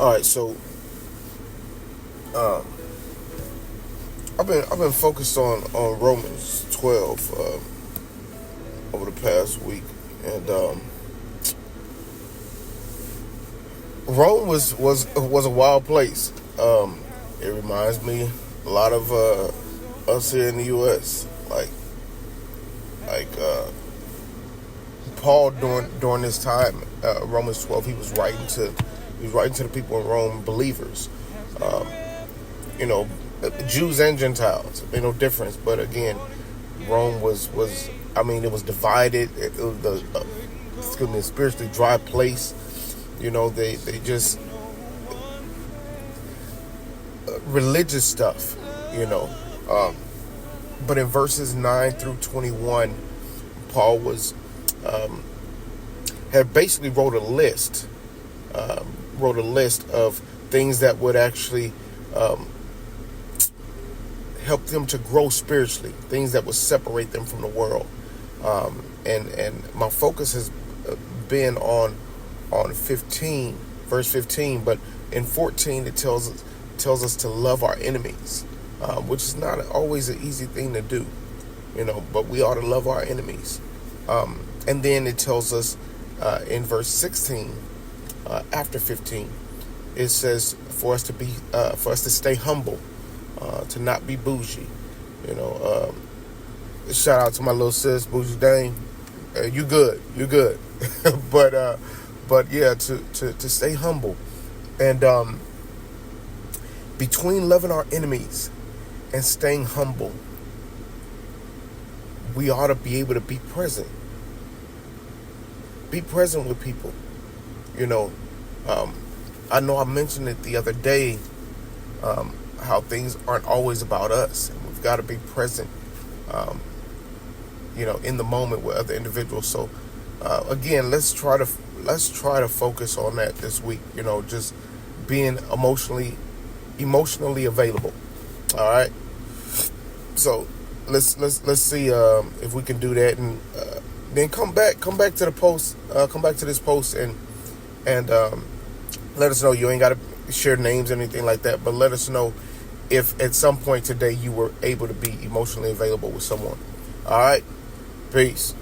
All right, so um, I've been focused on Romans 12 over the past week, and Rome was a wild place. It reminds me a lot of us here in the U.S. Like Paul during this time, Romans 12, he was writing to the people in Rome, believers. Um, you know, Jews and Gentiles, no difference. But again, Rome was I mean, it was divided. It was excuse me, a spiritually dry place. They just religious stuff. You know, um, but in verses 9 through 21, Paul was um, had basically wrote a list of things that would actually um, help them to grow spiritually, things that would separate them from the world. And my focus has been on 15, verse 15, but in 14 it tells us to love our enemies, which is not always an easy thing to do, but we ought to love our enemies. And then it tells us in verse 16, after 15, it says for us to stay humble, to not be bougie. You know, Shout out to my little sis, Bougie Dane. You good, but yeah, to stay humble, and between loving our enemies and staying humble, we ought to be able to be present. Be present with people. You know, I know I mentioned it the other day, how things aren't always about us, and we've got to be present, in the moment with other individuals. So, again, let's try to focus on that this week. Just being emotionally available. All right. So let's see if we can do that, and then come back to the post, come back to this post, and let us know. You ain't got to share names or anything like that, but let us know if at some point today you were able to be emotionally available with someone. All right. Peace.